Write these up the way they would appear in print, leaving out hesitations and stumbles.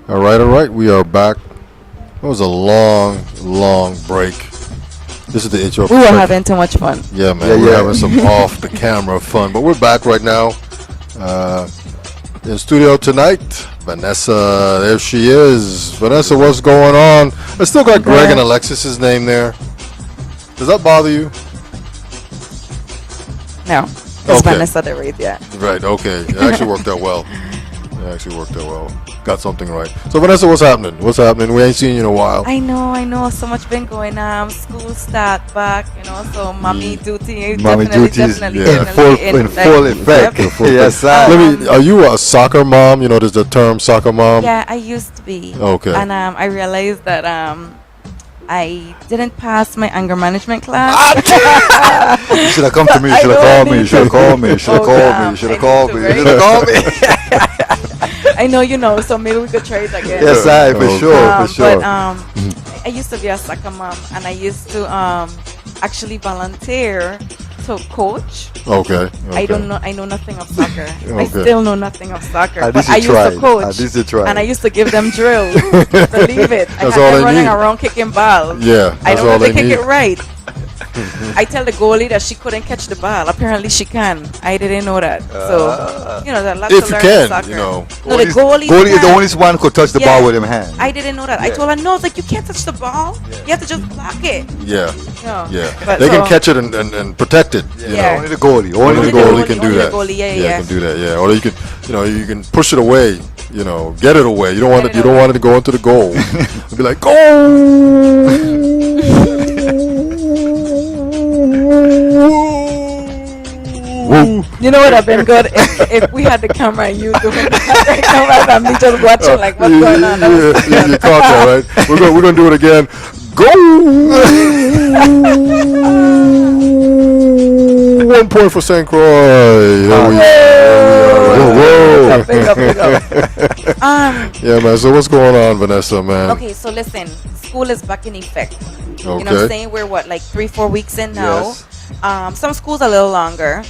All right. We are back. It was a long break. This is the intro. We were having too much fun. Yeah, man. We're having some off the camera fun, but we're back right now. In studio tonight, Vanessa. There she is. Vanessa, what's going on? I still got Greg and Alexis's name there. Does that bother you? No. It's Vanessa the Wraith, yeah. Right, okay. It actually worked out well. Got something right. So, Vanessa, what's happening? We ain't seen you in a while. I know. So much been going on. School start back, so mommy duty. Definitely in full effect. Yes, sir. Are you a soccer mom? There's the term soccer mom. Yeah, I used to be. Okay. And I realized that I didn't pass my anger management class. You should have come to me. You should have called me. You should have called me. I know so maybe we could try it again. Yes, for sure. But I used to be a soccer mom, and I used to actually volunteer to coach. Okay. I know nothing of soccer. Okay. I still know nothing of soccer. But I used to coach. And I used to give them drills. Believe it. I had them running around kicking balls. Yeah. I don't know if they kick it right. I tell the goalie that she couldn't catch the ball. Apparently she can. I didn't know that. So, there's lots if to learn you can, in soccer. No, the goalie is the only one who could touch the ball with him hand. I didn't know that. Yeah. I told her, no, it's like you can't touch the ball. Yeah. You have to just block it. Yeah. No. Yeah. But they can catch it and protect it. Yeah. Only the goalie. Only the goalie can do that. Yeah, can do that. Yeah. Or you can push it away. Get it away. You don't want it to go into the goal. Be like, go. You know what have been good if we had the camera and you doing that right now, right? I'm just watching like what's going on. You caught that, right? We're gonna do it again. Go. 1 point for St. Croix. Yeah, man. So what's going on, Vanessa, man? Okay, so listen, school is back in effect. Okay. You know what I'm saying? We're like 3-4 weeks in now. Yes. Some schools a little longer.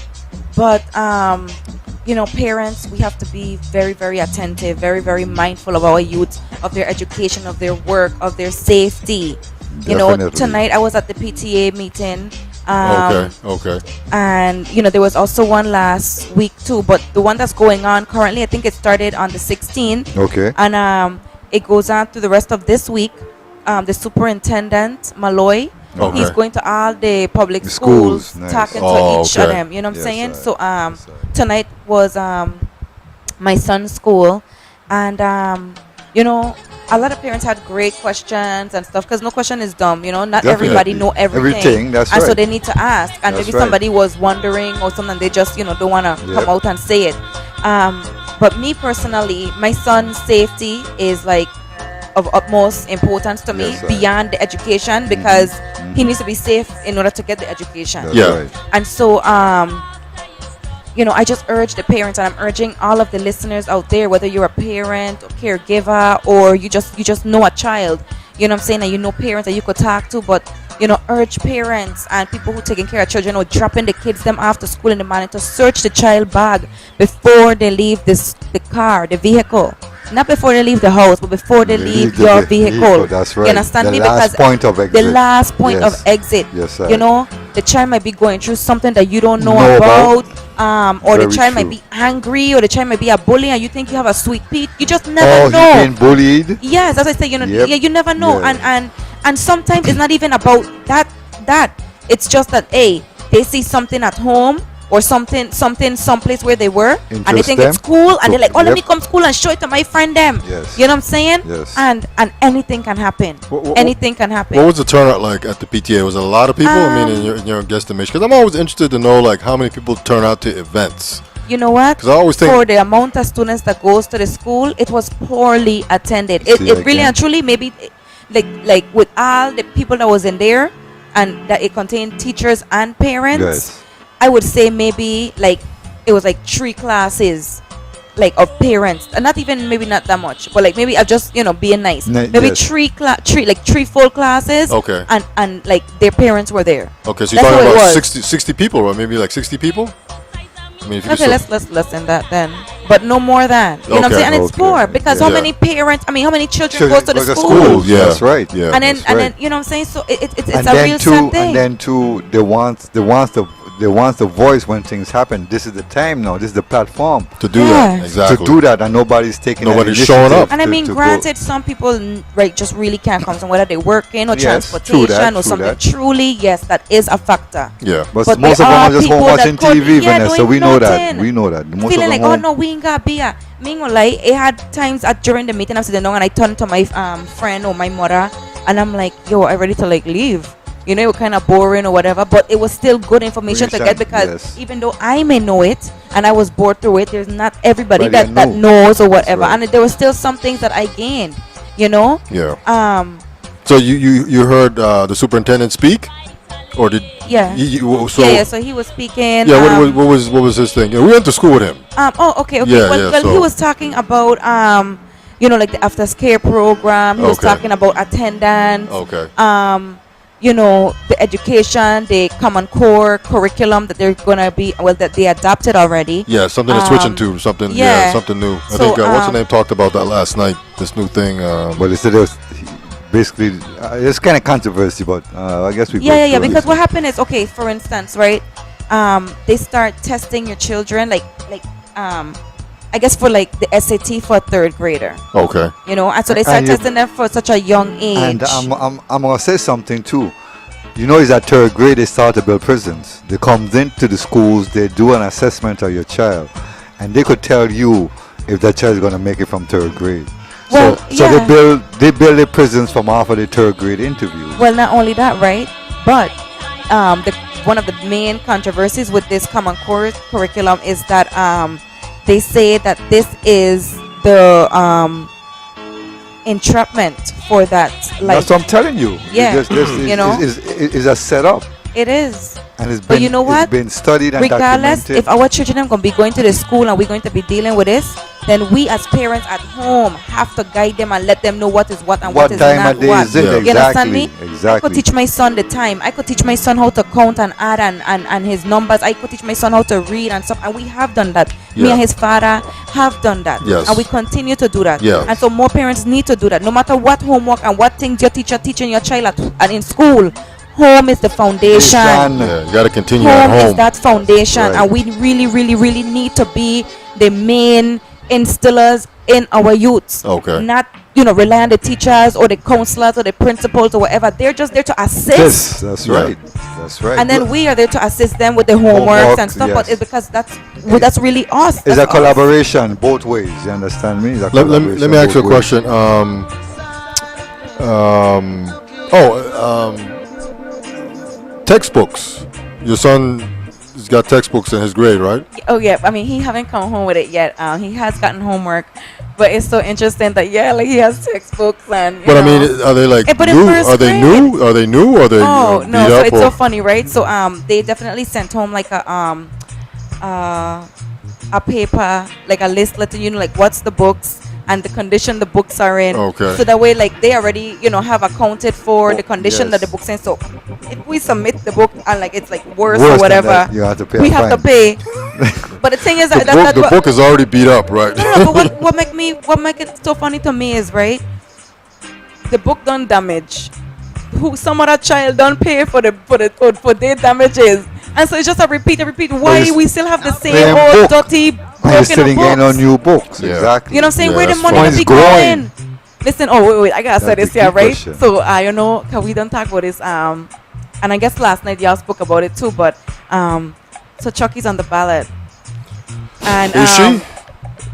But, parents, we have to be very, very attentive, very, very mindful of our youth, of their education, of their work, of their safety. Definitely. Tonight I was at the PTA meeting. Okay. And, there was also one last week too. But the one that's going on currently, I think it started on the 16th. Okay. And it goes on through the rest of this week. The superintendent, Malloy, he's going to all the public schools, nice. talking to each of them. You know what I'm saying? So tonight was my son's school, and a lot of parents had great questions and stuff, because no question is dumb. Not Definitely. Everybody know everything. That's and right. so they need to ask, and maybe somebody was wondering or something, they just don't want to come out and say it. But me personally, my son's safety is like of utmost importance to me, beyond the education, because he needs to be safe in order to get the education. That's right. And so I just urge the parents, and I'm urging all of the listeners out there, whether you're a parent or caregiver, or you just know a child, you know what I'm saying, and parents that you could talk to, but urge parents and people who are taking care of children or dropping the kids them after school in the morning to search the child bag before they leave the car, the vehicle. Not before they leave the house, but before they leave your vehicle. That's right. You understand me? The last point of exit. The last point of exit. Yes, sir. The child might be going through something that you don't know about. Or the child might be angry, or the child might be a bully, and you think you have a sweet pea. You just never know. He's being bullied. Yes, as I say, you never know. Yeah. And sometimes it's not even about that. It's just that they see something at home, or something someplace where they were, and they think it's cool, and they're like, let me come to school and show it to my friend them. Yes. You know what I'm saying? Yes. And anything can happen. Anything can happen. What was the turnout like at the PTA? Was it a lot of people? In your guesstimation? Because I'm always interested to know how many people turn out to events. You know what? Because I always think, for the amount of students that goes to the school, it was poorly attended. It really and truly, maybe like with all the people that was in there, and that it contained teachers and parents. Yes. I would say maybe it was 3 classes of parents, and maybe not that much, but maybe I'm just being nice. Maybe yes. 3 full classes. Okay. And their parents were there. Okay, so you're talking about 60 people, or maybe 60 people? I mean, if you Okay, just- let's lessen that then, but no more than you know what I'm Okay. saying. And it's Okay. more because how Yeah. many parents? I mean, how many children Children go to the go to school? schools. Yeah. That's right. Yeah. And then That's and right. then you know what I'm saying. So it's and a then real too, sad thing. and then too, they want the voice when things happen. This is the time now. This is the platform to do Yeah. that exactly. to do that, and nobody's taking. that Nobody's showing initiative up. And I to- mean, to go- granted, some people right just really can't come. So whether they're working or Yes, true transportation that, or true something, that. truly, yes, that is a factor. Yeah. But, But most there of them are are just home people that watching could- TV, yeah, Vanessa. doing We know that. nothing. We know that. Most Feeling of like, them oh home. no, we ain't got beer. Me go like, it had times during the meeting I'm sitting down and I turned to my friend or my mother and I'm like, yo, I'm ready to like leave. You know, it was kind of boring or whatever, but it was still good information to get because Yes. even though I may know it and I was bored through it, there's not everybody Everybody that that knows or whatever. right. And there were still some things that I gained, you know? Yeah. So you heard the superintendent speak, or did Yeah. so yeah, so he was speaking. yeah, what was his thing? Yeah, we went to school with him. Oh, okay. Yeah, well, yeah, he so- was talking about you know, like the after care program. He was Okay. talking about attendance. Okay. You know, the education, the common core curriculum that they're gonna be that they adopted already. Yeah, something to switching to something. Yeah, yeah. something new. I So, think what's the name talked about that last night. This new thing. But they said it was basically it's kind of controversy, but I guess we. go Yeah. through it. Because what happened is, okay, for instance, right? They start testing your children, like I guess for like the SAT for a third grader. Okay. You know, and so they start And you- testing them for such a young age. And I'm gonna say something too. You know, is that third grade they start to build prisons. They come into the schools, they do an assessment of your child, and they could tell you if that child is gonna make it from third grade. Well, so yeah. they build the prisons from after the third grade interviews. Well, not only that, right? But one of the main controversies with this common core curriculum is that they say that this is the entrapment for that. Like That's what I'm telling you. Yeah, you know. Is a setup, it is. and it's But been you know what? It's been studied and Regardless, documented. if our children are going to be going to the school and we're going to be dealing with this, then we as parents at home have to guide them and let them know what is what and what is time not of day what. is it? Yeah. You understand me? Exactly. I could Exactly. teach my son the time. I could teach my son how to count and add and his numbers. I could teach my son how to read and stuff. And we have done that. Me Yeah. and his father have done that. Yes. And we continue to do that. Yeah. And so more parents need to do that. No matter what homework and what things your teacher teaching your child and in school, home is the foundation. Yeah, you got to continue Home at is home. that foundation, Right. and we really, really, really need to be the main instillers in our youths. Okay. Not, rely on the teachers or the counselors or the principals or whatever. They're just there to assist. Yes, that's Yeah. right. That's right. And then we are there to assist them with the homeworks Homework, and stuff. yes. But it's because that's really us. It's a That's us. collaboration both ways. You understand me? It's a Let me collaboration ask you a both ways. question. Textbooks. Your son has got textbooks in his grade, right? Oh yeah, I mean he haven't come home with it yet. He has gotten homework, but it's so interesting that like he has textbooks and. But I mean, are they like But in new? first Are they grade. new? Are they new? Or are they Oh beat no! So up? it's or? so funny, right? So they definitely sent home like a paper, like a list letting you know like what's the books and the condition the books are in. Okay. So that way, like they already have accounted for the condition that the yes. books in. So if we submit the book and like it's like worse Worse or than whatever, that, you have to pay a we have to fine. pay. But the thing is The that book is already beat up, right? no, but what make it so funny to me is right. The book done damage. Some other child don't pay for their damages, and so it's just a repeat. Why it's- we still have the same Same old book. dirty And you're broken still getting on books? new books. Yeah. Exactly. You know what I'm saying? Yeah, Where the that's money fine. will be It's growing. going? Listen, wait, I gotta say That's this the here, key right? question. So cause we don't talk about this and I guess last night y'all spoke about it too, but so Chucky's on the ballot. And Is she?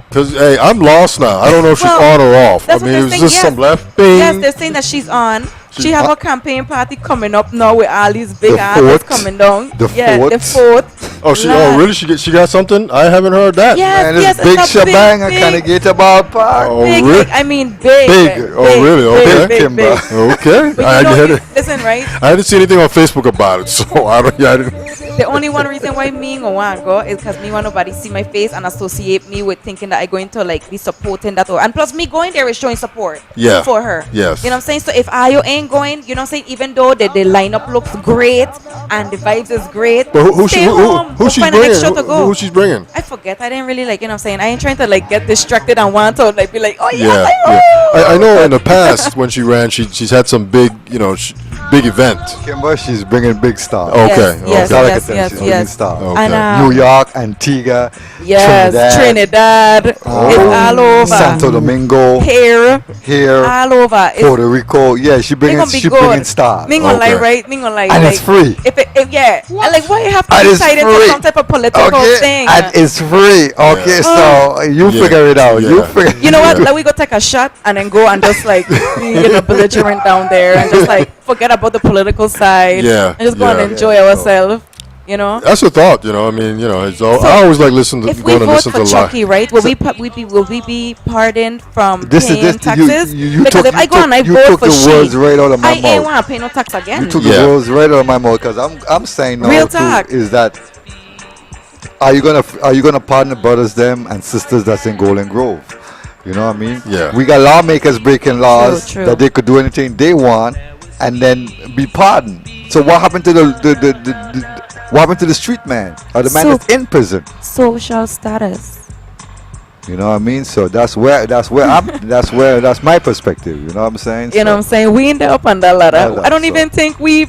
Because hey, I'm lost now. I don't know if she's Well, on or off. I that's what mean, they're it was saying, just yes. some left thing. Yes, they're saying that she's on. She have a campaign party coming up now with all these big The artists fourth? coming down. The yeah, the fourth? fourth. Oh, Lord. really? She got something? I haven't heard that. Yes, Man, this yes, big it's a shebang big, kind of get about park. Oh, big, really? like, I mean big. Big. Oh, really? Okay. Big, Kimber. big. Okay. But I you know, didn't. listen, right? I didn't see anything on Facebook about it, so I didn't. The only one reason why me go want go is because me want nobody see my face and associate me with thinking that I going to like be supporting that, and plus me going there is showing support Yeah. for her. Yes. You know what I'm saying? So if I ain't going, you know what I'm saying, even though the lineup looks great and the vibes is great, But who stay she home. who Go she's find an bringing? extra to go. Who she's bringing? I forget. I didn't really like, you know what I'm saying. I ain't trying to like get distracted and want to like be like, oh yeah, Yeah, like, yeah. I know oh. in the past when she ran, she's had some big, big event. Kimber, she's bringing big stars. Okay, Yes, okay. yes, yes, She's bringing yes. stars. Okay. And New York, Antigua, yes, Trinidad, it's all over. Santo Domingo, Here, here, all over. It's Puerto Rico. Yeah, she They bringing gonna be she good. bringing stars. Me gonna lie, Okay. right? Me gonna lie. And like, it's free. If yeah, and like why you have to And be it's tied into free. some type of political Okay, thing? and it's free. Okay, so you Yeah. figure it out. You Yeah. figure. You know what? Yeah. Let we go take a shot and then go and just like be belligerent down there and just like forget about the political side. Yeah, And just go yeah. and enjoy Yeah. ourselves. You know. That's a thought, I mean, it's all, So, I always like listen to If we going to vote listen for to live. Chucky, right? Will we be pardoned from This is paying this. taxes? You because took, if I go and I you vote took for the words she, right out of my I ain't mouth. want to pay no tax again. You took Yeah. the words right out of my mouth because I'm saying now Real too, talk. is that are you gonna pardon the brothers them and sisters that's in Golden Grove? You know what I mean? Yeah. We got lawmakers breaking laws True. that they could do anything they want and then be pardoned. So what happened to the what happened to the street man or the man So- that's in prison? Social status. You know what I mean? So that's my perspective. You know what I'm saying? You know what I'm saying? We ain't there up on that ladder. Ladder, I don't so- even think we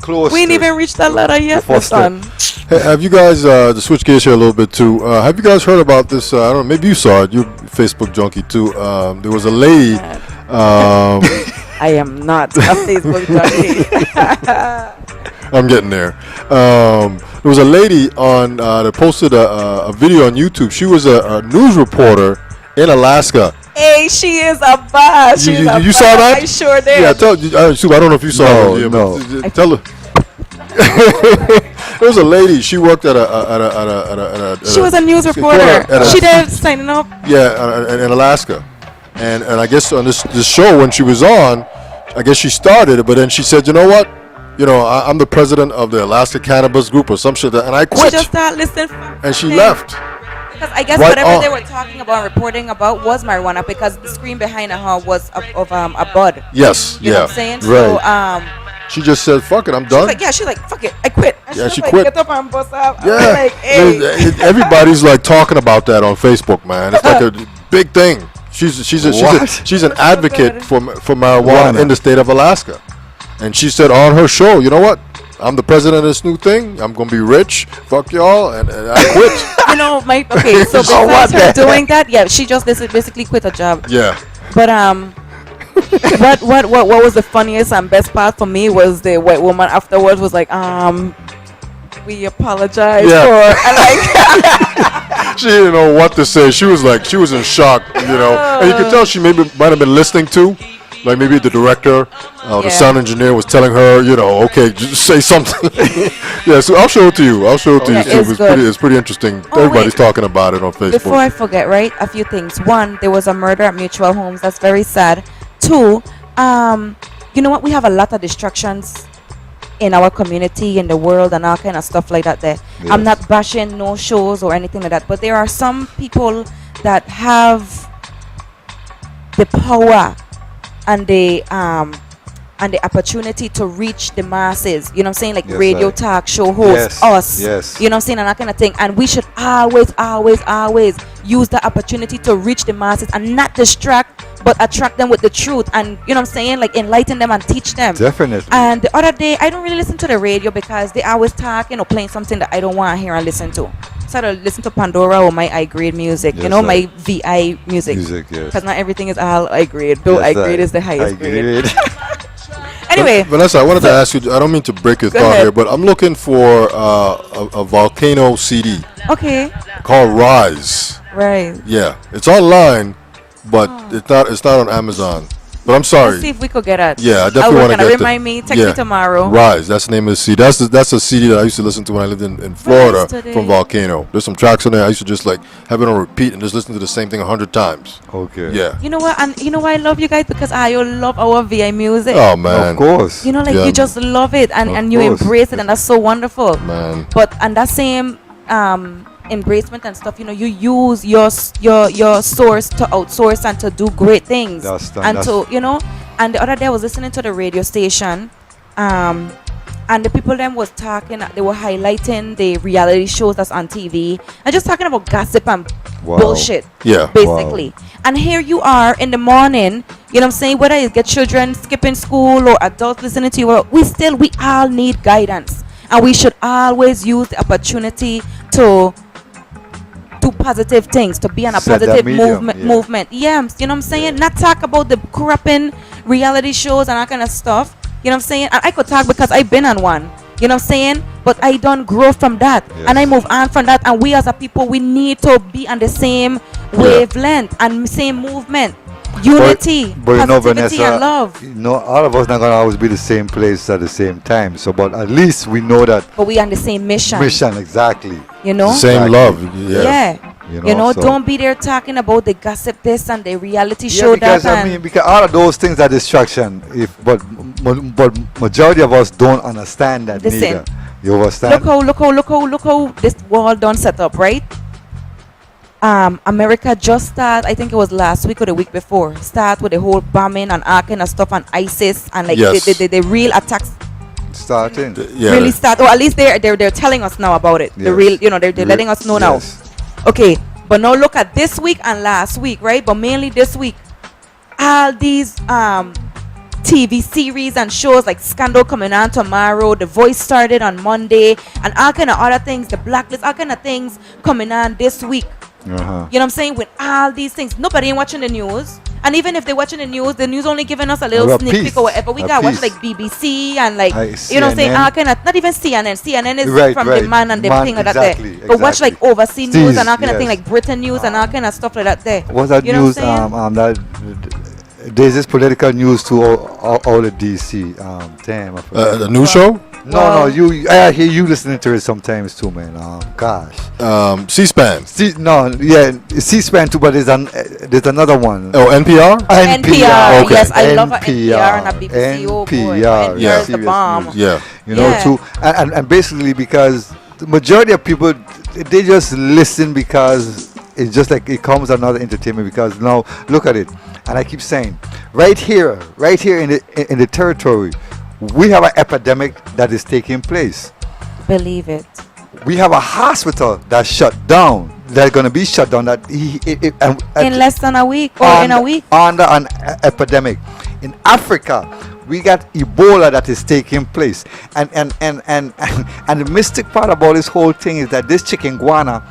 Close. ain't to- even reached that ladder yet, first step. son. Hey, have you guys, to switch gears here a little bit too, have you guys heard about this? I don't know, maybe you saw it, you Facebook junkie too. There was a lady, I am not a Facebook junkie. I'm getting there. There was a lady on that posted a video on YouTube. She was a news reporter in Alaska. Hey, she is a boss. You- She's you- a you saw boss. that? I sure did. Yeah, Sue, I don't know if you saw No, it. Yeah, no. but tell her. There was a lady. She worked at a She was a news reporter. at a- She did signing up. Yeah, in Alaska, and I guess on this show when she was on, I guess she started it, but then she said, you know what, I'm the president of the Alaska Cannabis Group or some shit, and I She quit, just started listening. and she left. Because I guess What whatever on? they were talking about, reporting about, was marijuana. Because the screen behind her was of a bud. Yes, You know yeah. what I'm saying? Right. So She just said, fuck it, I'm she's done. like, she's like, fuck it, I quit. And Yeah, was she like, quit. Get up and bust up. I Yeah, was like, hey. everybody's like talking about that on Facebook, man. It's like a big thing. She's an advocate for marijuana in the state of Alaska, and she said on her show, you know what? I'm the president of this new thing. I'm gonna be rich. Fuck y'all, and I quit. Okay, so So what besides her the- doing that, yeah, she just basically quit her job. Yeah. But what was the funniest and best part for me was the white woman afterwards was like, we apologize Yeah. for, and like, She didn't know what to say. She was in shock, And you could tell she might have been listening to, like maybe the director, the Yeah. sound engineer was telling her, okay, just say something. Yeah, so I'll show it to you. Too. it's good. It's pretty interesting. Oh, Everybody's wait. talking about it on Facebook. before I forget, right? A few things. One, there was a murder at Mutual Homes. That's very sad. Two, you know what? We have a lot of distractions in our community, in the world, and all kind of stuff like that there. I'm Yes. not bashing no shows or anything like that, but there are some people that have the power and the opportunity to reach the masses. You know what I'm saying? Like Yes, radio right. talk show hosts, Yes, us. yes. You know what I'm saying? And that kind of thing. And we should always use the opportunity to reach the masses and not distract, but attract them with the truth. And you know what I'm saying? Like enlighten them and teach them. Definitely. And the other day, I don't really listen to the radio because they always talk, playing something that I don't want to hear and listen to. So I listen to Pandora or my I grade music, Yes, my right. VI music. Music, yes. Because not everything is all I grade, though Yes, I grade right. is the highest I grade. grade. Anyway, Vanessa, I wanted to ask you. I don't mean to break your Go thought ahead. here, but I'm looking for a volcano CD okay, called Rise. right. Yeah, it's online, but it's not on Amazon. But I'm sorry. Let's see if we could get it. Yeah, I definitely I'll work want to on it. get Remind me, text me tomorrow. Rise, that's the name of the CD. That's a CD that I used to listen to when I lived in Florida Rise today. from Volcano. There's some tracks on there I used to just like have it on repeat and just listen to the same thing 100 times. Okay. Yeah. You know what? And you know why I love you guys? Because I love our VI music. Oh man. Of course. You just love it and Of you course. embrace it, and that's so wonderful. Man. But and that same embracement and stuff, you use your source to outsource and to do great things, That's and to And the other day I was listening to the radio station, and the people them was talking. They were highlighting the reality shows that's on TV and just talking about gossip and bullshit. Yeah. Basically. And here you are in the morning. You know what I'm saying? Whether you get children skipping school or adults listening to you, we all need guidance, and we should always use the opportunity to do positive things, to be on a Set that positive medium, movement. Yeah, you know what I'm saying? Not talk about the corrupting reality shows and that kind of stuff. You know what I'm saying? And I could talk because I've been on one. You know what I'm saying? But I don't grow from that. Yes. And I move on from that. And we as a people, we need to be on the same wavelength and same movement. Unity, but you know, positivity, Vanessa, and love. you know, all of us not gonna always be the same place at the same time. So, but at least we know that But we on the same mission. exactly. You know? Same Exactly. love. Yeah. Yeah. You know, so- don't be there talking about the gossip this and the reality show because that. I mean, because all of those things are distraction. But majority of us don't understand that Listen. neither. You understand? Look how this wall done set up, right? America just started, I think it was last week or the week before, start with the whole bombing and all kind of stuff on ISIS and like Yes. the real attacks Starting. Yeah. really start, or at least they're telling us now about it. The Yes. real, they're letting us know now. Yes. Okay, but now look at this week and last week, right? But mainly this week, all these TV series and shows like Scandal coming on tomorrow, The Voice started on Monday, and all kind of other things, The Blacklist, all kind of things coming on this week. Uh-huh. You know what I'm saying? With all these things, nobody ain't watching the news. And even if they're watching the news only giving us a little A sneak piece. peek or whatever. We A got watch piece. like BBC and like, CNN. you know what I'm saying? All kind of, not even CNN. CNN is Right, from right. the man and the Man, thing like that exactly, there. But watch like exactly. overseas Steez, news and all kind of thing, yes. like Britain news and all kind of stuff like that there. What's that You know news? what I'm saying? That there's this political news to all the DC. Damn, I forgot. The new show? No, Well- I hear you listening to it sometimes too, man. Gosh. C-SPAN. C-SPAN too, but there's another one. Oh, NPR? NPR. Okay. Yes, I love a NPR and a BBC. Oh boy, NPR, NPR is the serious bomb. news. Yeah. You know, Yeah. too, and basically because the majority of people, they just listen because it's just like it comes another entertainment. Because now look at it, and I keep saying, right here in the territory, we have an epidemic that is taking place. Believe it. We have a hospital that's shut down. That's going to be shut down. That In less than a week or in a week. under an epidemic. In Africa, we got Ebola that is taking place, and the mystic part about this whole thing is that this chikungunya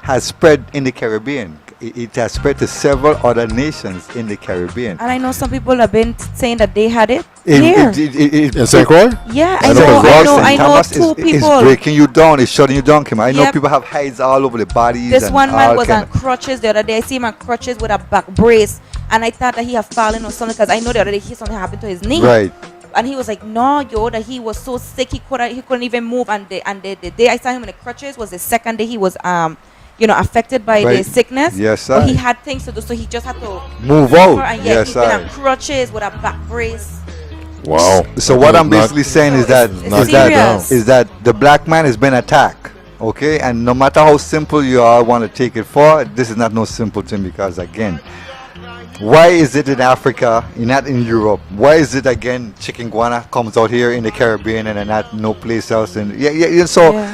has spread in the Caribbean. It has spread to several other nations in the Caribbean. And I know some people have been saying that they had it here. In St. Croix? Yeah, I I know know, St. I know, St. I know Thomas two is people. breaking you down. It's shutting you down, Kim. I know Yep. people have hides all over the bodies. This and one man all was on kind crutches the other day. I see him on crutches with a back brace, and I thought that he had fallen or something because I know the other day something happened to his knee. Right. And he was like, no, yo, that he was so sick he couldn't even move. And the day I saw him in the crutches was the second day he was affected by the Right. sickness. Yes, But he sir. had things to do, so he just had to Move out. And yeah, Yes, he's been sir. on crutches with a back brace. Wow. So what I'm Not- basically saying is So that it's serious. is that the black man has been attacked, okay? And no matter how simple you all want to take it for, this is not no simple thing because again, why is it in Africa, not in Europe? Why is it again chikungunya comes out here in the Caribbean and not no place else? And so. Yeah.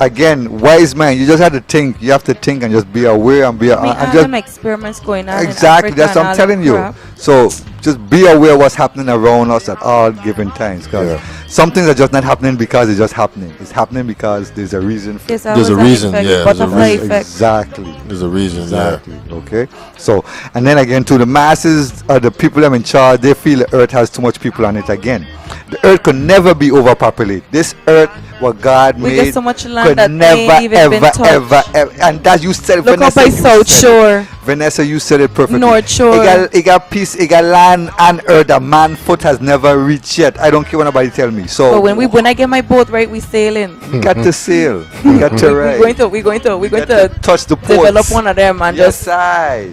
Again, wise man, you just have to think. You have to think and just be aware and be I mean, and all just them experiments going on. exactly. In That's Africa what I'm and telling all that you. crap. So just be aware what's happening around us at all given times. Because Yeah. some things are just not happening because it's just happening. It's happening because there's a reason. There's There's always a an reason, effect, yeah, there's a butterfly reason. effect. Exactly. There's a reason, Exactly. Okay. So, and then again, to the masses, the people that are in charge, they feel the earth has too much people on it again. The earth could never be overpopulated. This earth, what God We made, get so much land could that never, ain't even been ever, touched. ever, and that you said, Look up Vanessa, by you South said it. Shore. Vanessa, you said it perfectly. North Shore. It got peace, it got land and earth that man foot has never reached yet. I don't care what nobody tell me. So But when I get my boat right, we sailing. we got to sail. We got to ride. We're going to Got to touch the ports. develop one of them and Yes, just I.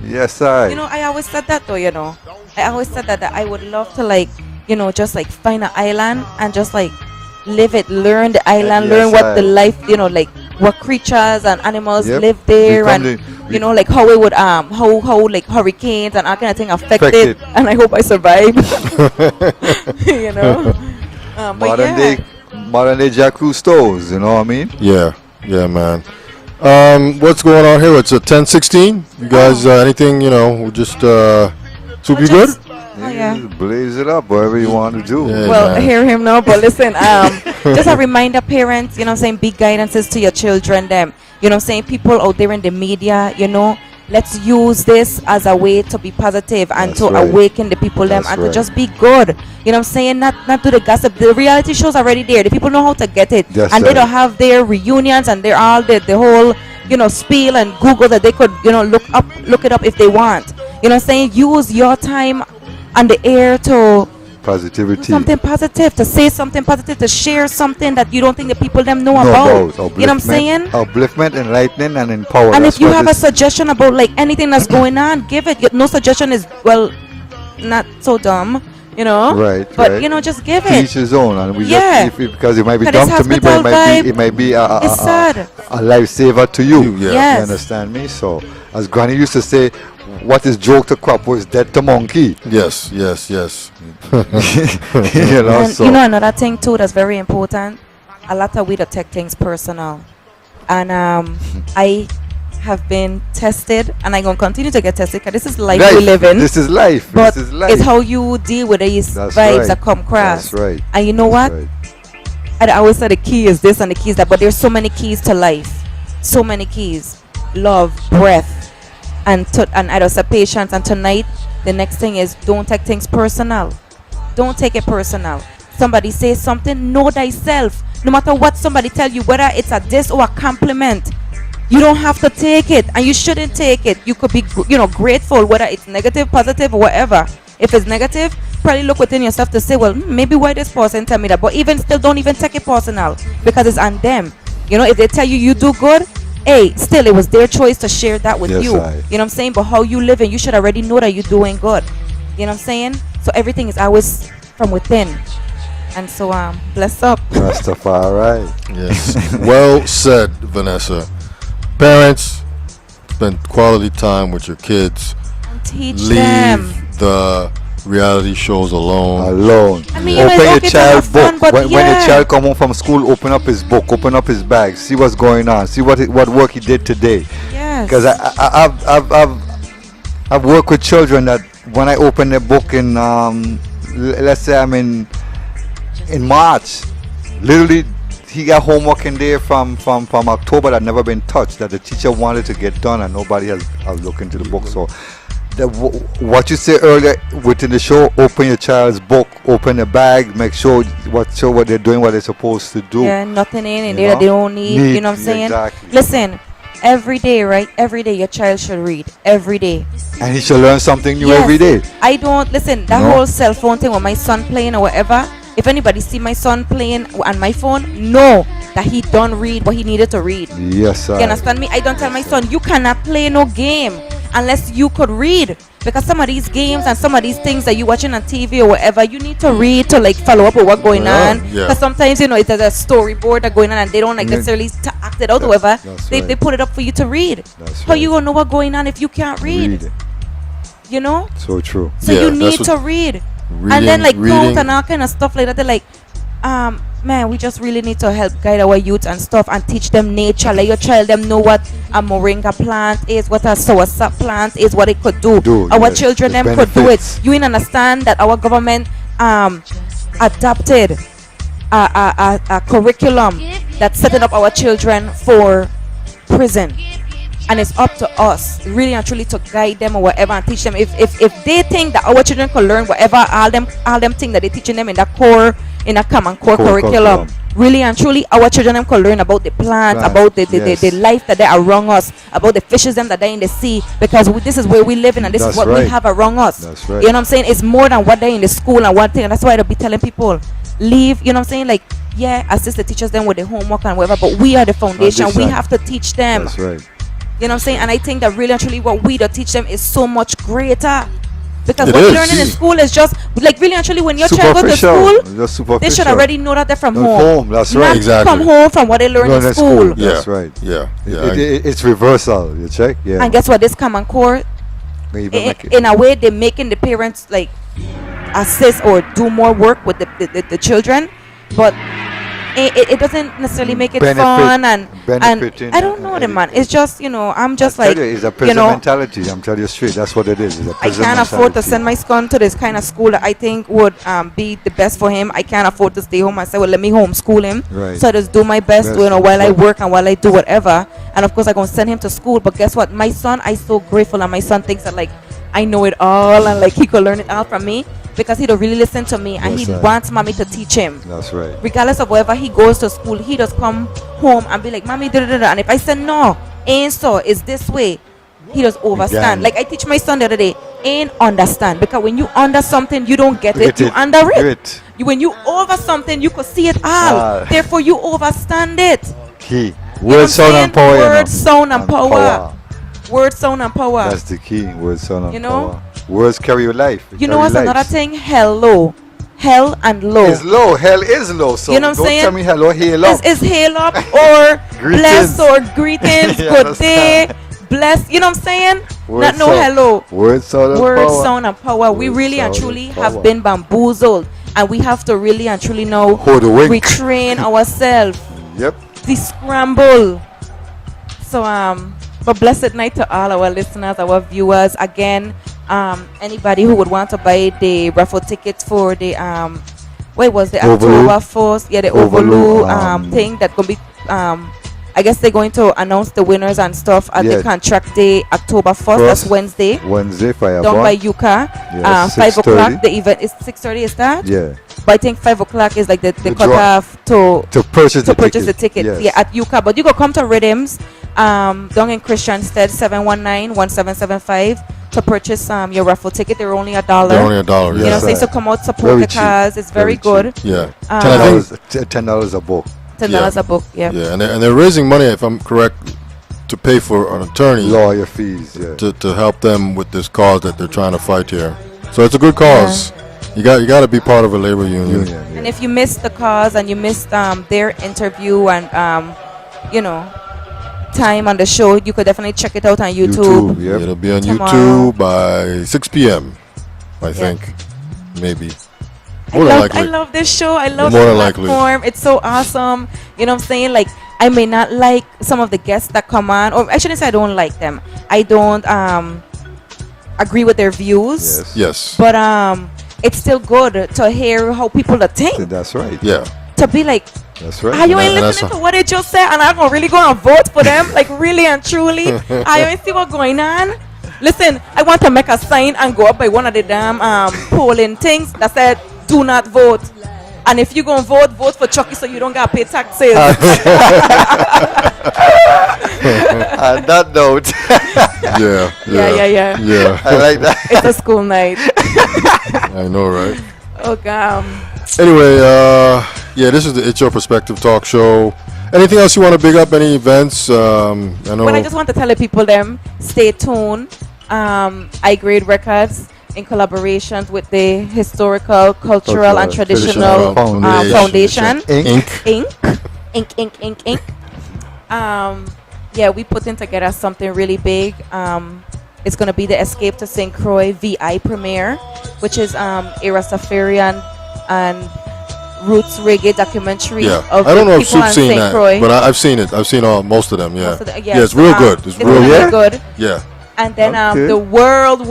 Yes, I. I always said that though, I always said that I would love to just like find an island and just like live it, learn the island, Yes, learn what I. the life, like what creatures and animals Yep. live there, Become and You know, like how it would how like hurricanes and all kind of thing affected, Affected. and I hope I survive. You know, but modern yeah. day Jack Cousteau's, you know what I mean? Yeah, yeah, man. What's going on here? It's a 10:16. You guys, anything? You know, we just soup you good? Oh yeah. Blaze it up, whatever you want to do. Yeah. Well, man. hear him now, but listen, just a reminder, parents, you know what I'm saying, big guidances to your children, them, you know what I'm saying, people out there in the media, you know, let's use this as a way to be positive and That's to right. awaken the people them That's and right. to just be good, you know what I'm saying, not do the gossip. The reality shows already there, the people know how to get it, That's and they right. don't have their reunions and they're all the whole, you know, spiel and Google that they could, you know, look it up if they want, you know what I'm saying. Use your time on the air to Positivity. something positive, to say something positive, to share something that you don't think the people them know No, about. about You know what I'm saying? Upliftment, enlightening, and empower. And That's if you what have a it's- suggestion about like anything that's going on, give it. No suggestion is, well, not so dumb, you know. Right, But right. you know, just give to it. each his own, and we Yeah. just because it might be 'Cause dumb this to me, but hospital vibe, it might be it's sad. a lifesaver to you. Yeah. Yes. You understand me? So, as Granny used to say, what is joke to crop was dead to monkey. Yes, yes, yes. You know, And so you know another thing too that's very important. A lot of we to take things personal, and I have been tested, and I'm gonna continue to get tested because this is life we live in. This is life. But this is life. it's how you deal with these That's vibes right. that come across. That's right. And you know That's what? right. I always say the key is this and the key is that, but there's so many keys to life. So many keys. Love, breath, and I don't say patience. And tonight, the next thing is don't take things personal. Don't take it personal. Somebody says something, know thyself. No matter what somebody tell you, whether it's a diss or a compliment, you don't have to take it, and you shouldn't take it. You could be, you know, grateful, whether it's negative, positive, or whatever. If it's negative, probably look within yourself to say, well, maybe why this person tell me that. But even still, don't even take it personal because it's on them. You know, if they tell you you do good, hey, still it was their choice to share that with Yes, you. I- You know what I'm saying? But how you living, you should already know that you're doing good. You know what I'm saying? So everything is always from within. And so bless up. Rastafari. Yes. Well said, Vanessa. Parents, spend quality time with your kids. And teach Leave them. the reality shows alone. Alone. I mean, Open it's your okay to child have fun, book. but When yeah. your child come home from school, open up his book, open up his bag, see what's going on, see what work he did today. Yes. Because I've worked with children that when I open their book in let's say I'm in March, literally he got homework in there from October that never been touched, that the teacher wanted to get done and nobody has looked into the book. So what you said earlier within the show, open your child's book, open the bag, make sure what they're doing, what they're supposed to do. Yeah, nothing in You there that know? they don't need. You know what I'm saying? Exactly. Listen, every day, right? Every day your child should read. Every day. And he should learn something new Yes. every day. I don't listen. That No. whole cell phone thing with my son playing or whatever. If anybody see my son playing on my phone, know that he don't read what he needed to read. Yes, sir. You understand me? I don't tell my son you cannot play no game unless you could read, because some of these games and some of these things that you watching on TV or whatever, you need to read to like follow up with what's going Yeah, on. yeah. Because sometimes you know it's a storyboard that going on and they don't like Yeah. necessarily act it out or whatever. That's They right. put it up for you to read. That's How right. you gonna know what's going on if you can't read? You know? So true. So Yeah, you that's need what- to read. Reading, And then like reading. count and all kind of stuff like that. They're like, man, we just really need to help guide our youth and stuff and teach them nature. Let your child them know what a moringa plant is, what a soursop plant is, what it could do. Our yes, children there's them could do benefits. it. You ain't understand that our government adopted a curriculum that's setting up our children for prison. And it's up to us really and truly to guide them or whatever and teach them. If they think that our children can learn whatever all them things that they're teaching them in that common core curriculum, really and truly our children them can learn about the plants, about the life that they are around us, about the fishes them that are in the sea, because this is where we live in and this is That's what we right. have around us. That's right. You know what I'm saying? It's more than what they're in the school and one thing, and that's why they'll be telling people leave. You know what I'm saying? Like, yeah, assist the teachers them with the homework and whatever, but we are the foundation. We Foundation. have to teach them. That's right. You know what I'm saying? And I think that really and truly what we do teach them is so much greater. Because It what is. you're learning in school is just like really actually when your child go to school, Just superficial. they should already know that they're from Not home. That's Not right. Exactly. from home from what they learn Learn in at school. Yeah. That's right. Yeah. It's reversal. You check. Yeah. And guess what? This Common Core, in a way, they're making the parents like assist or do more work with the children, but it doesn't necessarily make it fun and I don't know the man. It's just I'm just like it's a prison mentality. I'm telling you straight. That's what it is. It's a I prison can't mentality. afford to send my son to this kind of school that I think would be the best for him. I can't afford to stay home and say, well, let me homeschool him. Right. So I just do my best, Yes. while I work and while I do whatever. And of course, I'm going to send him to school. But guess what? My son, I'm so grateful. And my son thinks that, like, I know it all and, like, he could learn it all from me because he don't really listen to me. And That's he right. wants mommy to teach him. That's right. Regardless of wherever he goes to school, he just come home and be like, mommy, da-da-da-da. And if I say, no, ain't so, it's this way, he just overstand. Again. Like I teach my son the other day, ain't understand. Because when you under something, you don't get it, you under it. When you over something, you could see it all. Therefore, you overstand it. Key. You know what Word, I'm sound, saying? and power. Word, sound, and power. Word, sound, and power. That's the key. Word, sound, and You know? power. Words carry your life. You know what's another thing? Hello. Hell and low. It's low. Hell is low. So You know what I'm don't saying? tell me hello, hail up. Is hail up or bless Greetings. or greetings, You good day, understand? bless. You know what I'm saying? Word, Not no sound. hello. Word, sound, and Word, power. sound, and power. We Word, really and sound, truly and have power. been bamboozled, and we have to really and truly now Hold the wink. retrain ourselves. Yep. The scramble. So but blessed night to all our listeners, our viewers. Again, anybody who would want to buy the raffle tickets for the what was the Overloo. October 1st? Yeah, the Overloo, Overloo thing that gonna be I guess they're going to announce the winners and stuff at the Yeah. contract day, October 1st. That's Wednesday. Wednesday, fire Down by bomb. Yucca. Yes, 5 o'clock. 6:30. The event is 6:30. Is that? Yeah. But I think 5 o'clock is like the The cutoff to To purchase purchase the ticket. Yes. Yeah, at Yucca. But you go come to Rhythms, down in Christianstead, 719-1775 to purchase your raffle ticket. They're only $1. They're only $1. You know what I'm Yes, saying? sir. So come out, support Very the cheap. cause. It's very, Very good. Yeah. Um, And I think $10 a book. $10 a book. Yeah. yeah, and they're raising money, if I'm correct, to pay for an attorney Lawyer fees. Yeah. to help them with this cause that they're trying to fight here. So it's a good cause. You got to be part of a labor union. Union. And Yeah. if you missed the cause and you missed their interview and time on the show, you could definitely check it out on YouTube. Yep. It'll be on Tomorrow. YouTube by 6 p.m. I think, maybe. I More than love, I likely. love this show. I love More the than likely. platform. It's so awesome. You know what I'm saying? Like, I may not like some of the guests that come on, or I shouldn't say I don't like them. I don't agree with their views. Yes. Yes. But it's still good to hear how people are think. That's right. Yeah. To be like, That's right. are you ain't And that's listening to what they just said? And I'm gonna really go and vote for them, like really and truly. Are you ain't see what's going on? Listen, I want to make a sign and go up by one of the damn polling things that said, "Do not vote." And if you gonna vote, vote for Chucky so you don't gotta pay taxes. On that note, Yeah. Yeah. Yeah. I like that. It's a school night. I know, right? Oh God. Anyway, yeah, this is the It's Your Perspective talk show. Anything else you want to big up? Any events? I know. But I just want to tell the people them stay tuned. I Grade Records in collaboration with the Historical, Cultural and Traditional Foundation. Inc. Ink. Yeah, we putting together something really big. It's gonna be the Escape to St. Croix VI premiere, which is a Rastafarian and roots reggae documentary. Yeah, Of I don't the know if people Soup's in seen St. that, Croix. but I've seen it. I've seen most of them. Yeah, Most of the- yeah, it's real good. It's real really good. good. Yeah, And then Okay. the world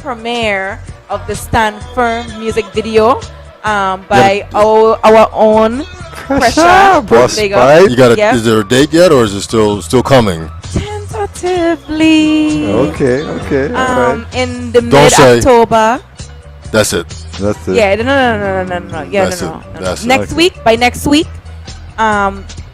premiere of the Stand Firm music video by our own Pressure. Boss Big up. Pipe. you got it. Yeah. Is there a date yet, or is it still coming? Tentatively. Okay. All right. In the Don't say. mid-October. That's it. That's it. Yeah, no. Yeah, That's no. it. That's it. Next Okay. week, by next week,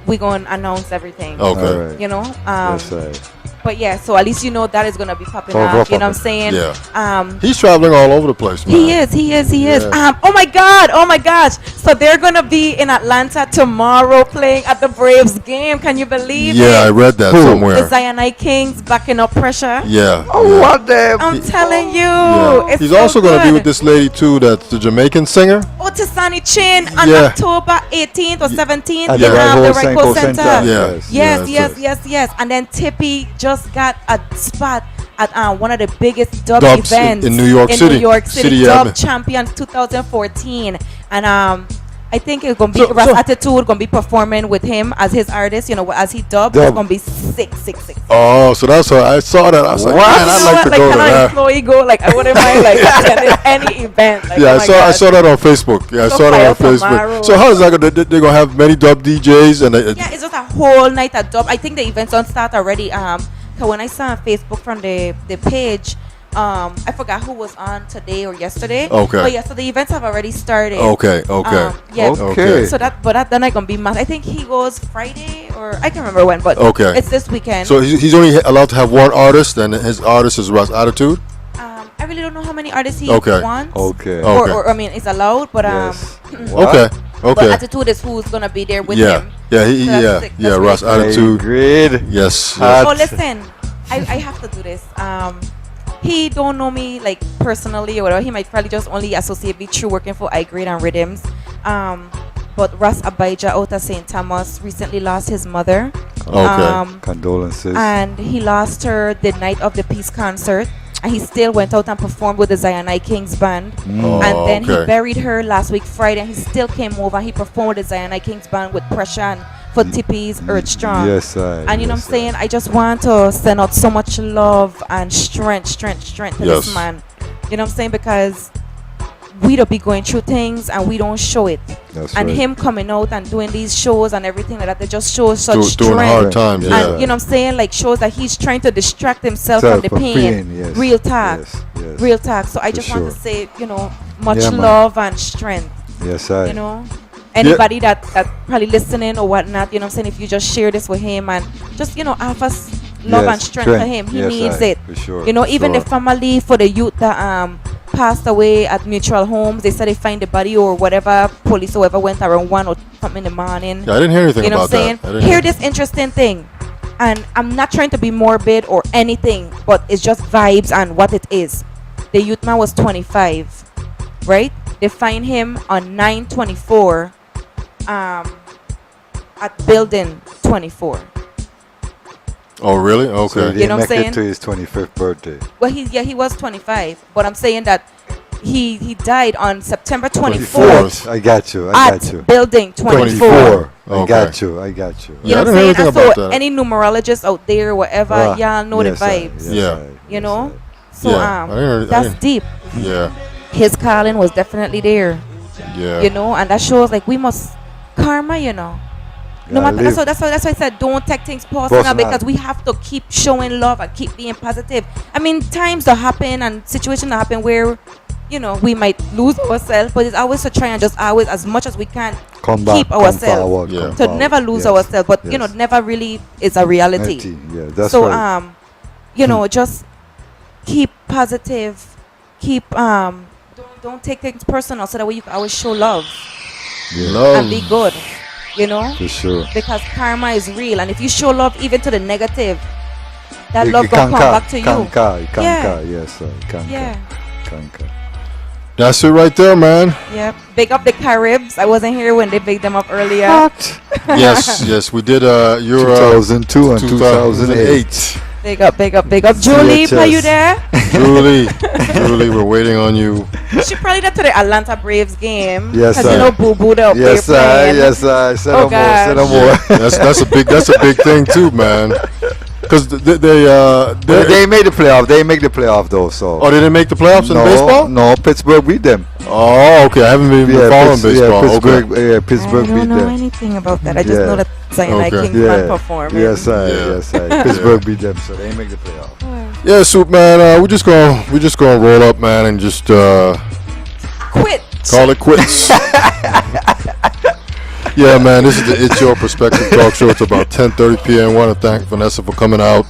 we gonna announce everything. Okay. All right. You know, That's right. But yeah, so at least you know that is gonna be popping Oh, off. You know what I'm popping. saying? Yeah. He's traveling all over the place, man. He is. Yeah. Oh my gosh. So they're gonna be in Atlanta tomorrow playing at the Braves game. Can you believe it? Yeah, I read that Who? somewhere. The Zionite Kings backing up Pressure. Yeah. Oh, yeah. what the? I'm telling you. Yeah. It's He's so also going to be good. with this lady too, that's the Jamaican singer. Oh, Tisani Chin on Yeah. October 18th or 17th At in the the Right Ryco Hole Center. Yeah. Yes. And then Tippy just got a spot at one of the biggest dub Dubs events in New York City. New York City, City, yeah. Dub Champions 2014. And I think it's gonna be So- Ras so- Attitude gonna be performing with him as his artist, as he dub. Dub. It's gonna be sick. Oh, so that's how I saw that. I was like, What? man, You I'd know like to what? go to Can an that. employee go? Like, I wouldn't mind like attending any event. Like, Yeah, oh I my saw I gosh. saw that on Facebook. Yeah, I Go saw that on fire Facebook. tomorrow. So how is that going to they're going to have many dub DJs and Yeah, it's just a whole night at dub. I think the events don't start already. So when I saw on Facebook from the page, I forgot who was on today or yesterday. Okay. But yeah, so the events have already started. Okay. Yeah. Okay. So that night gonna be mass. I think he goes Friday or I can't remember when, but Okay. it's this weekend. So he's only allowed to have one artist, and his artist is Ras Attitude. I really don't know how many artists he Okay. wants. Okay. Oh. Or I mean, it's allowed, but Yes. What? Okay. But Okay. Attitude is who's gonna be there with Yeah. him. Yeah. So that's Yeah. sick. Yeah. That's Ras really cool. Attitude. Grade. Yes. Hot. Oh, listen, I have to do this. He don't know me like personally or whatever. He might probably just only associate me through working for iGrade and Rhythms. But Ras Abijah out of St. Thomas recently lost his mother. Okay. Condolences. And he lost her the night of the peace concert. And he still went out and performed with the Zionite Kings band. Oh, And then he okay. buried her last week Friday, and he still came over. He performed with the Zionite Kings band with Pressure and for Tippy's Earth Strong. Yes, I. And you know what I'm yes, saying? I just want to send out so much love and strength to Yes. this man. You know what I'm saying? Because we don't be going through things and we don't show it. That's And right. him coming out and doing these shows and everything like that, they just show such Doing hard strength. times. And, Yeah. And you know what I'm saying? Like shows that he's trying to distract himself Self from the pain. yes. Real talk. Yes, yes. Real talk. So I For just want sure. to say, much Yeah, man. love and strength. Yes, I. Anybody that probably listening or whatnot, you know what I'm saying, if you just share this with him and just offer love Yes, and strength to him, he Yes, needs I. it. For sure. Even sure. the family for the youth that passed away at Mutual Homes, they said they find the body or whatever, police or whoever went around 1 or something in the morning. Yeah, I didn't hear anything You know about what I'm saying? that. I didn't Hear this interesting thing. And I'm not trying to be morbid or anything, but it's just vibes and what it is. The youth man was 25, right? They find him on 9/24 at building 24. Oh, really? So Okay. he You didn't know what I'm make saying? it to his 25th birthday. Well, he was 25, but I'm saying that he died on September 24th 24th. I got you. I at got you. building 24. 24. I Okay. got you. I got you. You Yeah, I know didn't what hear I'm saying? anything And so about that. any numerologists out there, whatever, Ah, y'all know yes, the I- vibes. yes, Yeah. I- You yes, know? I. So Yeah, I didn't- I that's didn't- deep. Yeah. His calling was definitely there. Yeah. And that shows like we must karma, No Gotta matter, live. that's why I said don't take things personal Personal. because we have to keep showing love and keep being positive. I mean, times that happen and situations that happen where we might lose ourselves, but it's always to try and just always as much as we can Come back. keep come ourselves. forward, Yeah. come to forward. never lose Yes, ourselves, but yes. never really is a reality. Yeah, that's So right. just keep positive, keep don't take things personal, so that way you can always show love Yeah, Love. and be good. for sure. Because karma is real, and if you show love even to the negative, that You- love you gonna come conquer, back to you. conquer, you Yeah. conquer, yes, sir. Conquer, Yeah, conquer. That's it right there, man. yeah. Big up the Caribs. I wasn't here when they bigged them up earlier. Yes, yes, we did. Your 2002 and 2008. 2008. Big up, big up, big up. Julie, CHS. are you there? Julie, we're waiting on you. She probably got to the Atlanta Braves game. Yes, Because sir. Boo Boo up Yes, there sir. playing. Yes, sir. Say Oh, no more. Say no gosh. more. That's a big thing too, man. Because They made the playoff. They make the playoff though. So. they didn't make the playoffs in no, baseball. no, Pittsburgh beat them. Oh, okay. I haven't been following baseball. Pittsburgh, Okay. Pittsburgh I don't beat know them. anything about that. I just Yeah. know that Zionite Okay. Kings man performing. Yes, sir. Yeah. Yes, sir. Pittsburgh beat them, so they make the playoff. Yeah, Soup, man. We're just gonna roll up, man, and just Quit. call it quits. Yeah, man. This is the It's Your Perspective Talk Show. It's about 10:30 p.m. I want to thank Vanessa for coming out.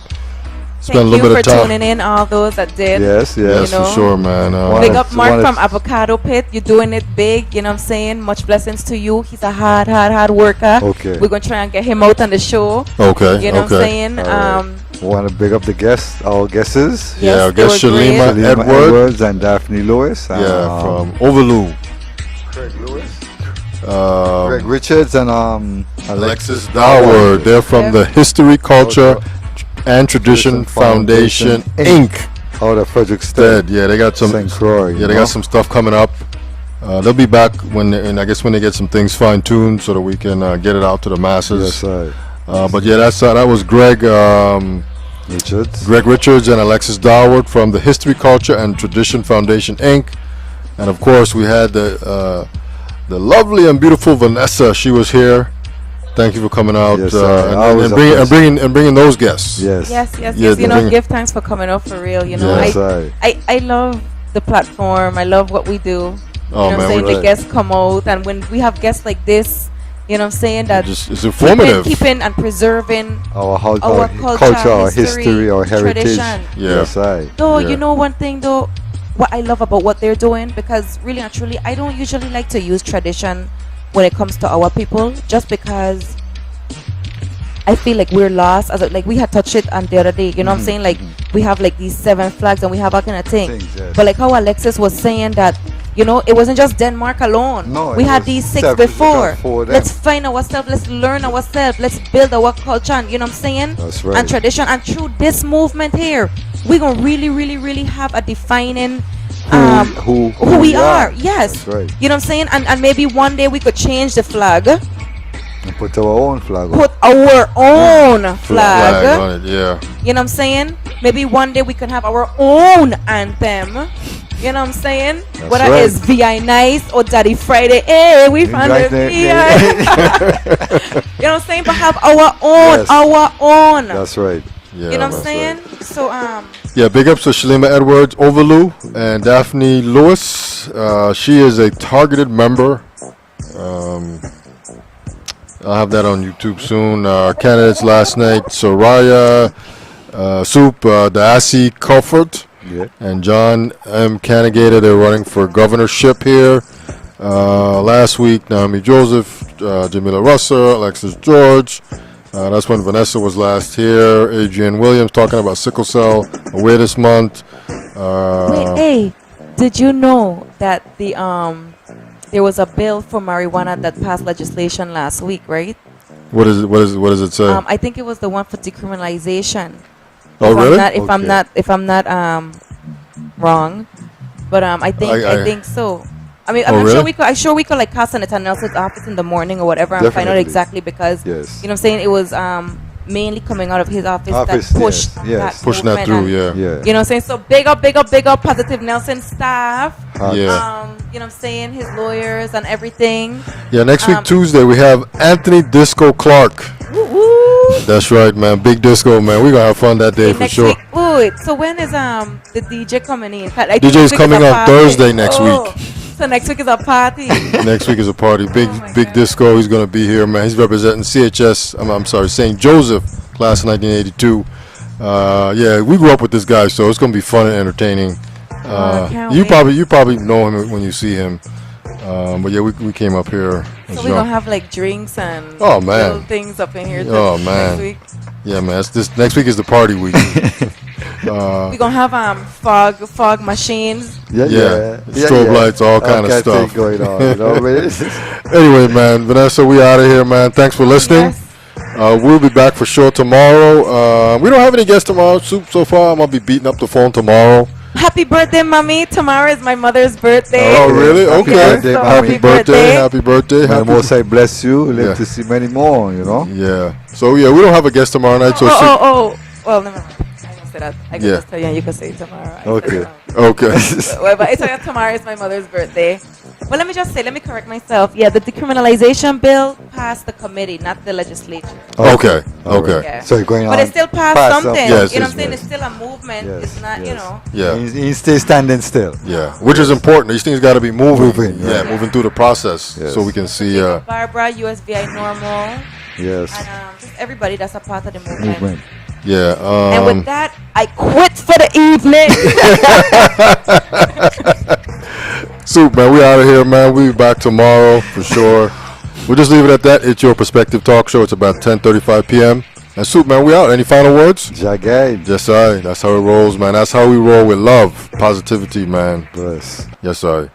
spend a Thank little you bit for of time. tuning in, all those that did. Yes, Yes, You know, for sure, man. Big Wanna- up Mark wanna- from Avocado Pit. You're doing it big. You know what I'm saying? Much blessings to you. He's a hard worker. Okay. We're going to try and get him out on the show. Okay, You know what I'm okay. saying? All right. Want to big up the guests, our guesses. Yeah, I Yes, they guess were great. Shalima Lima Edward. and Daphne Lewis. Yeah, from Overloo. Craig Lewis. Um, Greg Richards and Alexis Doward. They're from Yeah. the History, Culture, and Tradition Foundation, Inc. out of Frederickstead. Yeah, they got some. St. Croix. Yeah, they got some stuff coming up. They'll be back and I guess when they get some things fine tuned so that we can get it out to the masses. Yes, right. But yeah, that was Greg Richards. Greg Richards and Alexis Doward from the History, Culture, and Tradition Foundation, Inc. And of course, we had the lovely and beautiful Vanessa. She was here. Thank you for coming out Yes, and bringing those guests. Yes. Yes. Yeah, You know, bring- give thanks for coming up for real. You know, Yes, I love the platform. I love what we do. Oh, you know what man, I'm saying? we- The guests come out, and when we have guests like this, you know what I'm saying? That It's informative. keeping and preserving Our our culture, our history, our heritage. tradition. Yeah. Yes, right. Though, Yeah. you know one thing though, what I love about what they're doing, because really and truly, I don't usually like to use tradition when it comes to our people, just because I feel like we're lost. Like we had touched it on the other day, you know what I'm saying? Like we have like these 7 flags and we have all kind of thing. Things, yes. But like how Alexis was saying that, you know, it wasn't just Denmark alone. No, we it had was these 6 several before. before them. Let's find ourselves, let's learn ourselves, let's build our culture, and you know what I'm saying? That's right. And tradition. And through this movement here, we're gonna really have a defining who we are. Yes. That's right. You know what I'm saying? And maybe one day we could change the flag, And put our own flag on. put our own Flag flag. on it, yeah. You know what I'm saying? Maybe one day we can have our own anthem. You know what I'm saying? That's Whether right. it's VI Nice or Daddy Friday, hey, we found Right it there, VI. yeah. You know what I'm saying? But have our own, Yes. our own. That's right. Yeah, You know what that's I'm saying? So Yeah, big ups to Shalima Edwards, Overloo, and Daphne Lewis. She is a targeted member. I'll have that on YouTube soon. Candidates last night: Soraya, Soup, Daasi Comfort, Yeah. and John M. Canegata. They're running for governorship here. Last week, Naomi Joseph, Jamila Russell, Alexis George. That's when Vanessa was last here. Adrian Williams talking about sickle cell awareness month. wait, hey, did you know that there was a bill for marijuana that passed legislation last week, right? What does it say? I think it was the one for decriminalization. Oh, If really? if I'm not wrong, but I think so. I mean, Oh, I'm really? sure we could like cast it at Nelson's office in the morning or whatever and find out Definitely. exactly, because Yes. you know what I'm saying, it was mainly coming out of his office, Office, that pushed yes. that Pushing that movement. through, And, yeah. Yeah. you know what I'm saying? So big up Positive Nelson staff. Hot. Yeah. You know what I'm saying? His lawyers and everything. Yeah, next week, um, Tuesday, we have Anthony Disco Clark. Woo woo. That's right, man. Big disco, man. We're going to have fun that day Okay, for next sure. week. Wait, so when is the DJ coming in? I think DJ's next week is coming a on party. Thursday next Oh, week. So next week is a party. Next week is a party. Big Oh my big God. disco. He's going to be here, man. He's representing CHS. I'm sorry, St. Joseph, class of 1982. Yeah, we grew up with this guy, so it's going to be fun and entertaining. can't You wait. probably know him when you see him. But yeah, we came up here. as So we're young- gonna have like drinks and Oh, man. little things up in here. Oh, man. Next week. Yeah, man. This next week is the party week. We're gonna have fog machines. Yeah. Strobe lights, all kind of thing stuff. going on. You know what I mean? Anyway, man, Vanessa, we out of here, man. Thanks for listening. Yes. We'll be back for sure tomorrow. We don't have any guests tomorrow, Soup, so far. I'm going to be beating up the phone tomorrow. Happy birthday, mommy! Tomorrow is my mother's birthday. Oh, really? Happy Okay. birthday, So mommy. Happy birthday. Happy birthday. May the Happy Most High bless you. Live Yeah. to see many more, you know? Yeah. So, yeah, we don't have a guest tomorrow night. So, Well, never mind. I can say that. I can Yeah. just tell you, and you can say it tomorrow. I Okay. said okay. well, but it's tomorrow is my mother's birthday. Well, let me correct myself. Yeah, the decriminalization bill passed the committee, not the legislature. Okay. All Okay. right. Yeah. So you're going on. But it still passed pass something. something. Yes, you know yes, what I'm saying? yes. It's still a movement. Yes, It's not, yes. you know. Yeah. He stay standing still. Yeah. Which is important. These things got to be moving. Moving, Yeah, right. moving through the process Yes. so we can see. Barbara, USVI Normal, Yes. and just everybody that's a part of the movement. Movement. Yeah. And with that, I quit for the evening. Soup, man, we out of here, man. We be back tomorrow for sure. We'll just leave it at that. It's Your Perspective Talk Show. It's about 10:35 p.m. And Soup, man, we out. Any final words? Jagay. Yes, I. That's how it rolls, man. That's how we roll with love, positivity, man. Bless. Yes, I.